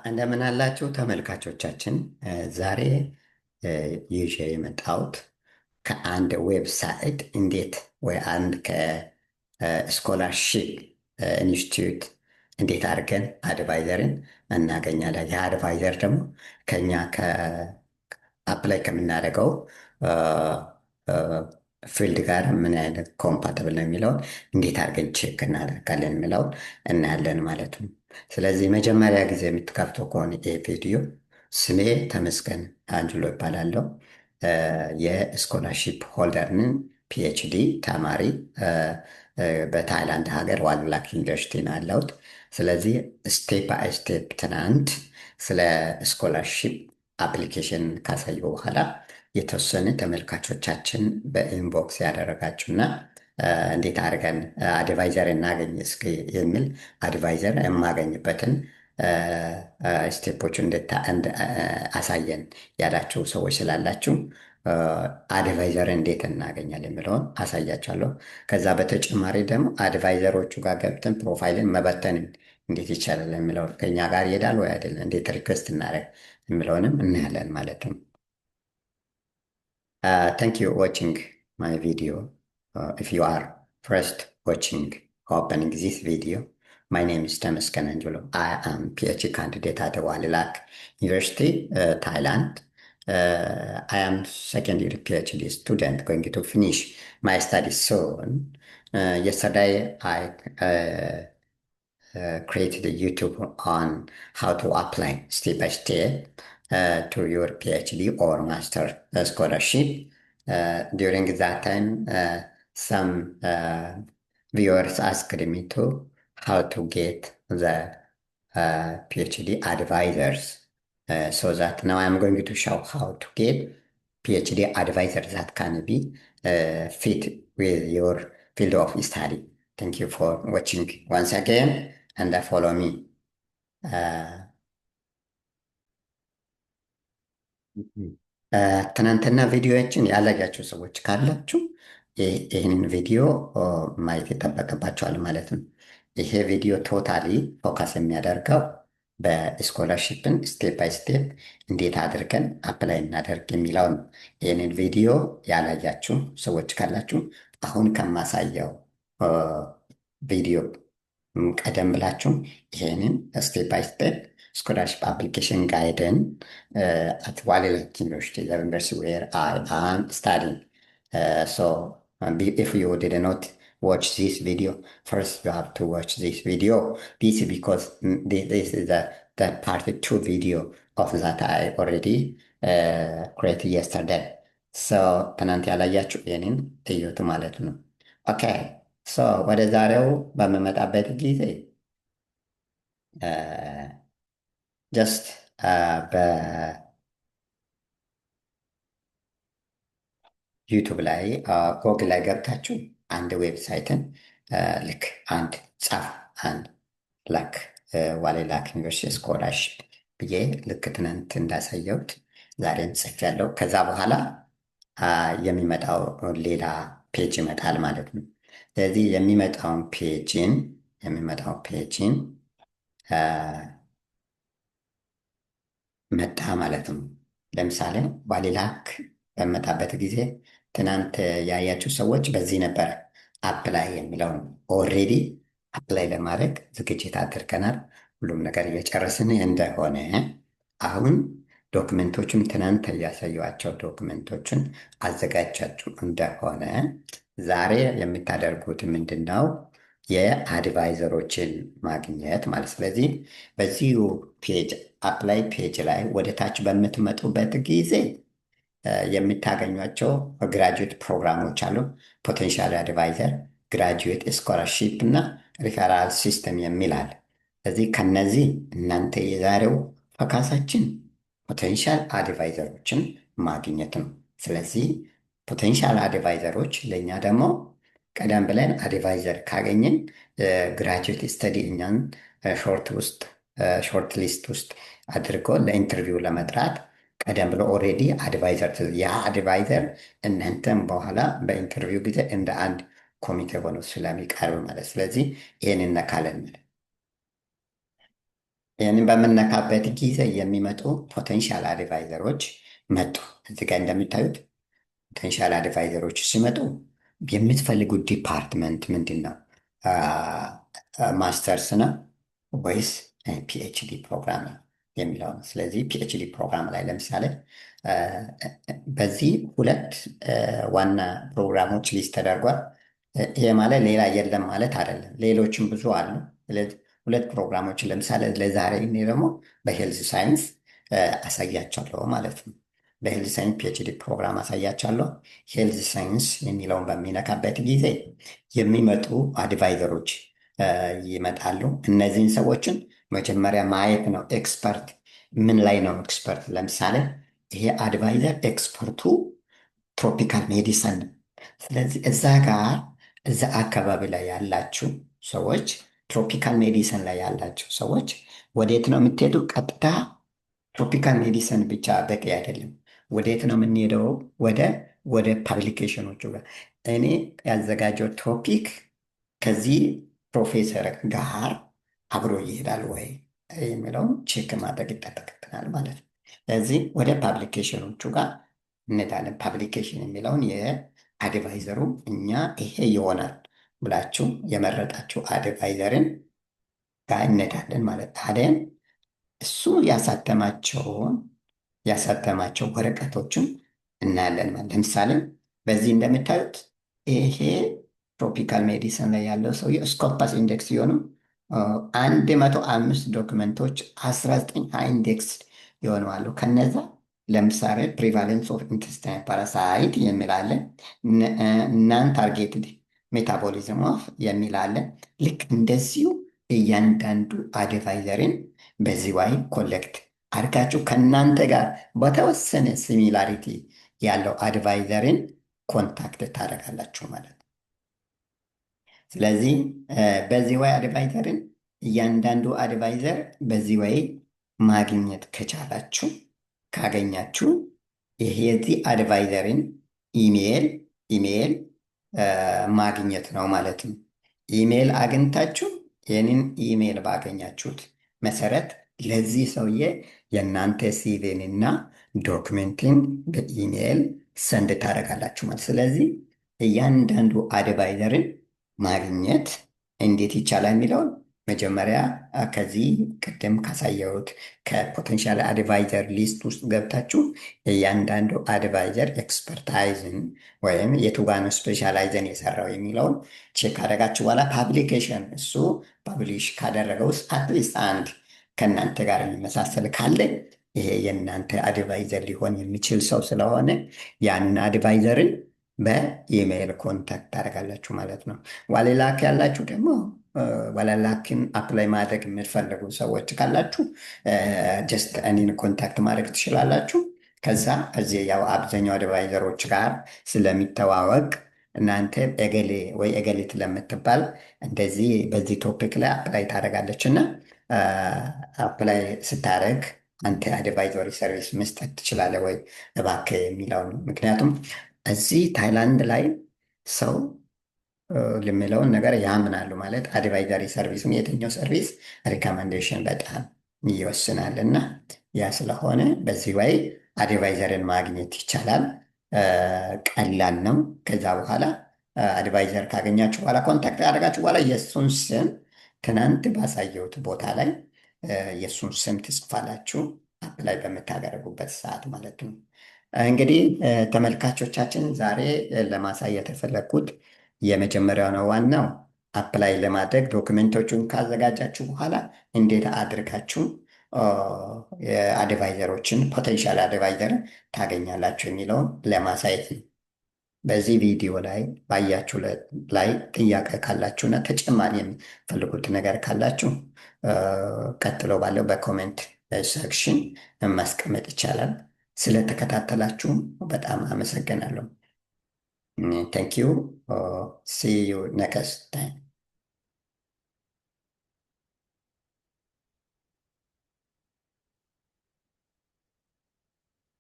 እንደምን አላችሁ ተመልካቾቻችን። ዛሬ ይዤ የመጣሁት ከአንድ ዌብሳይት እንዴት ወይ አንድ ከስኮላርሺፕ ኢንስቲትዩት እንዴት አድርገን አድቫይዘርን እናገኛለን። ይህ አድቫይዘር ደግሞ ከኛ ከአፕላይ ከምናደርገው ፊልድ ጋር ምን አይነት ኮምፓተብል ነው የሚለውን እንዴት አድርገን ቼክ እናደርጋለን የሚለውን እናያለን ማለት ነው። ስለዚህ መጀመሪያ ጊዜ የምትከፍተው ከሆነ ይህ ቪዲዮ ስሜ ተመስገን አንጅሎ ይባላለሁ። የስኮላርሺፕ ሆልደርን ፒኤችዲ ተማሪ በታይላንድ ሀገር ዋልላክ ዩኒቨርሲቲ ነው ያለሁት። ስለዚህ ስቴፕ ባይ ስቴፕ ትናንት ስለ ስኮላርሺፕ አፕሊኬሽን ካሳየው በኋላ የተወሰነ ተመልካቾቻችን በኢንቦክስ ያደረጋችሁና እንዴት አድርገን አድቫይዘር እናገኝ እስኪ የሚል አድቫይዘር የማገኝበትን ስቴፖቹ አሳየን ያላችሁ ሰዎች ስላላችሁ አድቫይዘር እንዴት እናገኛል የሚለውን አሳያችኋለሁ። ከዛ በተጨማሪ ደግሞ አድቫይዘሮቹ ጋር ገብተን ፕሮፋይልን መበተን እንዴት ይቻላል የሚለውን ከኛ ጋር ይሄዳል ወይ አይደለም፣ እንዴት ሪኩዌስት እናደርግ የሚለውንም እናያለን ማለት ነው። Thank you watching my video. If you are first watching opening this video, my name is Temesgen Anjolo. I am PhD candidate at Walilac University, Thailand. I am second year PhD student going to finish my studies soon. Yesterday I created a YouTube on how to apply step by step to your PhD or master scholarship. During that time, some viewers asked me to how to get the PhD advisors. So that now I'm going to show how to get PhD advisors that can be fit with your field of study. Thank you for watching once again and follow me. ትናንትና ቪዲዮዎችን ያላያችሁ ሰዎች ካላችሁ ይህንን ቪዲዮ ማየት ይጠበቅባቸዋል ማለት ነው። ይሄ ቪዲዮ ቶታሊ ፎከስ የሚያደርገው በስኮላርሺፕን ስቴፕ ባይ ስቴፕ እንዴት አድርገን አፕላይ እናደርግ የሚለው ነው። ይህንን ቪዲዮ ያላያችሁ ሰዎች ካላችሁ አሁን ከማሳየው ቪዲዮ ቀደም ብላችሁ ይሄንን ስቴፕ ባይ ስቴፕ scholarship application guidance at Walilac University, the university where I am studying. If you did not watch this video, first you have to watch this video. This is because this is the part 2 video of that I already created yesterday. So ትናንት ያላያችሁ ይህንን እዩት ማለት ነው። ኦኬ ወደ ዛሬው በምመጣበት ጊዜ ጀስት በዩቱብ ላይ ጎግል ላይ ገብታችሁ አንድ ዌብሳይትን ልክ አንድ ጻፍ አንድ ላክ ዋሊላክ ዩኒቨርሲቲ ስኮላርሺፕ ብዬ ልክ ትናንት እንዳሳየሁት ዛሬን ጽፌያለሁ። ከዛ በኋላ የሚመጣው ሌላ ፔጅ ይመጣል ማለት ነው። ስለዚህ የሚመጣውን ፔጅን መጣ ማለት ነው። ለምሳሌ ዋሊላክ በመጣበት ጊዜ ትናንት ያያችሁ ሰዎች በዚህ ነበረ አፕላይ የሚለውን ኦልሬዲ አፕላይ ለማድረግ ዝግጅት አድርገናል። ሁሉም ነገር እየጨረስን እንደሆነ አሁን ዶክመንቶችን ትናንት ያሳየኋቸው ዶክመንቶችን አዘጋጃችሁ እንደሆነ ዛሬ የምታደርጉት ምንድን ነው? የአድቫይዘሮችን ማግኘት ማለት። ስለዚህ በዚሁ ፔጅ አፕላይ ፔጅ ላይ ወደ ታች በምትመጡበት ጊዜ የምታገኟቸው ግራጁዌት ፕሮግራሞች አሉ። ፖቴንሻል አድቫይዘር፣ ግራጁዌት ስኮላርሺፕ እና ሪፈራል ሲስተም የሚል አለ። ስለዚህ ከነዚህ እናንተ የዛሬው ፎከሳችን ፖቴንሻል አድቫይዘሮችን ማግኘት ነው። ስለዚህ ፖቴንሻል አድቫይዘሮች ለእኛ ደግሞ ቀደም ብለን አድቫይዘር ካገኘን ግራጁዌት ስተዲ እኛን ሾርት ሊስት ውስጥ አድርጎ ለኢንተርቪው ለመጥራት ቀደም ብሎ ኦልሬዲ አድቫይዘር ያ አድቫይዘር እናንተም በኋላ በኢንተርቪው ጊዜ እንደ አንድ ኮሚቴ ሆኖ ስለሚቀርብ ማለት። ስለዚህ ይህን እነካለን ማለት ይህንን በምነካበት ጊዜ የሚመጡ ፖቴንሻል አድቫይዘሮች መጡ። እዚህ ጋር እንደሚታዩት ፖቴንሻል አድቫይዘሮች ሲመጡ የምትፈልጉት ዲፓርትመንት ምንድን ነው? ማስተርስ ነው ወይስ ፒኤችዲ ፕሮግራም ነው የሚለው ነው። ስለዚህ ፒኤችዲ ፕሮግራም ላይ ለምሳሌ በዚህ ሁለት ዋና ፕሮግራሞች ሊስት ተደርጓል። ይሄ ማለት ሌላ የለም ማለት አይደለም። ሌሎችም ብዙ አሉ። ስለዚህ ሁለት ፕሮግራሞችን ለምሳሌ ለዛሬ እኔ ደግሞ በሄልዝ ሳይንስ አሳያቸዋለሁ ማለት ነው። በሄልዝ ሳይንስ ፒኤችዲ ፕሮግራም አሳያቸዋለሁ። ሄልዝ ሳይንስ የሚለውን በሚነካበት ጊዜ የሚመጡ አድቫይዘሮች ይመጣሉ። እነዚህን ሰዎችን መጀመሪያ ማየት ነው። ኤክስፐርት ምን ላይ ነው ኤክስፐርት? ለምሳሌ ይሄ አድቫይዘር ኤክስፐርቱ ትሮፒካል ሜዲሰን ነው። ስለዚህ እዛ አካባቢ ላይ ያላችሁ ሰዎች ትሮፒካል ሜዲሰን ላይ ያላችሁ ሰዎች ወዴት ነው የምትሄዱ? ቀጥታ ትሮፒካል ሜዲሰን ብቻ በቂ አይደለም። ወዴት ነው የምንሄደው? ወደ ፓብሊኬሽኖቹ ጋር። እኔ ያዘጋጀው ቶፒክ ከዚህ ፕሮፌሰር ጋር አብሮ ይሄዳል ወይ የሚለውን ቼክ ማድረግ ይጠበቅብናል ማለት ነው። ስለዚህ ወደ ፓብሊኬሽኖቹ ጋር እንሄዳለን። ፓብሊኬሽን የሚለውን የአድቫይዘሩ እኛ ይሄ ይሆናል ብላችሁ የመረጣችሁ አድቫይዘርን ጋር እንሄዳለን ማለት ታዲያን እሱ ያሳተማቸው ወረቀቶችን እናያለን ማለት። ለምሳሌ በዚህ እንደምታዩት ይሄ ትሮፒካል ሜዲሲን ላይ ያለው ሰው ስኮፐስ ኢንዴክስ ሲሆኑ 105 ዶክመንቶች 19 ኢንዴክስ የሆኑ አሉ። ከነዛ ለምሳሌ ፕሪቫሌንስ ኦፍ ኢንተስታይን ፓራሳይት የሚላለ ናን ታርጌትድ ሜታቦሊዝም ኦፍ የሚላለ ልክ እንደዚሁ እያንዳንዱ አድቫይዘርን በዚህ ዋይ ኮሌክት አድርጋችሁ ከእናንተ ጋር በተወሰነ ሲሚላሪቲ ያለው አድቫይዘርን ኮንታክት ታደርጋላችሁ ማለት ነው። ስለዚህ በዚህ ወይ አድቫይዘርን እያንዳንዱ አድቫይዘር በዚህ ወይ ማግኘት ከቻላችሁ ካገኛችሁ ይሄ የዚህ አድቫይዘርን ኢሜይል ማግኘት ነው ማለት ነው። ኢሜይል አግኝታችሁ ይህንን ኢሜይል ባገኛችሁት መሰረት ለዚህ ሰውዬ የእናንተ ሲቪን እና ዶክሜንትን በኢሜይል ሰንድ ታደርጋላችሁ ማለት። ስለዚህ እያንዳንዱ አድቫይዘርን ማግኘት እንዴት ይቻላል የሚለውን መጀመሪያ ከዚህ ቅድም ካሳየሁት ከፖቴንሻል አድቫይዘር ሊስት ውስጥ ገብታችሁ እያንዳንዱ አድቫይዘር ኤክስፐርታይዝን ወይም የቱጋኑ ስፔሻላይዘን የሰራው የሚለውን ቼክ ካደረጋችሁ በኋላ ፓብሊኬሽን እሱ ፐብሊሽ ካደረገው ውስጥ አትሊስት አንድ ከእናንተ ጋር የሚመሳሰል ካለ ይሄ የእናንተ አድቫይዘር ሊሆን የሚችል ሰው ስለሆነ ያንን አድቫይዘርን በኢሜይል ኮንታክት ታደርጋላችሁ ማለት ነው። ዋሌላክ ያላችሁ ደግሞ ዋሌላክን አፕላይ ማድረግ የምትፈልጉ ሰዎች ካላችሁ ጀስት እኔን ኮንታክት ማድረግ ትችላላችሁ። ከዛ እዚህ ያው አብዛኛው አድቫይዘሮች ጋር ስለሚተዋወቅ እናንተ እገሌ ወይ እገሌት ለምትባል እንደዚህ በዚህ ቶፒክ ላይ አፕላይ ታደርጋለች እና አፕላይ ስታደርግ አንተ አድቫይዘሪ ሰርቪስ መስጠት ትችላለህ ወይ እባክህ የሚለው ነው። ምክንያቱም እዚህ ታይላንድ ላይ ሰው የሚለውን ነገር ያምናሉ ማለት አድቫይዘሪ ሰርቪስም የትኛው ሰርቪስ ሪኮመንዴሽን በጣም ይወስናል እና ያ ስለሆነ በዚህ ወይ አድቫይዘርን ማግኘት ይቻላል። ቀላል ነው። ከዛ በኋላ አድቫይዘር ካገኛችሁ በኋላ ኮንታክት ያደርጋችሁ በኋላ የእሱን ስም ትናንት ባሳየሁት ቦታ ላይ የእሱን ስም ትጽፋላችሁ አፕላይ በምታደርጉበት ሰዓት ማለት ነው። እንግዲህ ተመልካቾቻችን ዛሬ ለማሳየት የፈለግኩት የመጀመሪያው ነው። ዋናው አፕላይ ለማድረግ ዶክመንቶቹን ካዘጋጃችሁ በኋላ እንዴት አድርጋችሁ የአድቫይዘሮችን ፖቴንሻል አድቫይዘር ታገኛላችሁ የሚለውን ለማሳየት ነው። በዚህ ቪዲዮ ላይ ባያችሁ ላይ ጥያቄ ካላችሁና ተጨማሪ የሚፈልጉት ነገር ካላችሁ ቀጥሎ ባለው በኮሜንት ሴክሽን ማስቀመጥ ይቻላል። ስለተከታተላችሁ በጣም አመሰግናለሁ። Thank you. See you next time.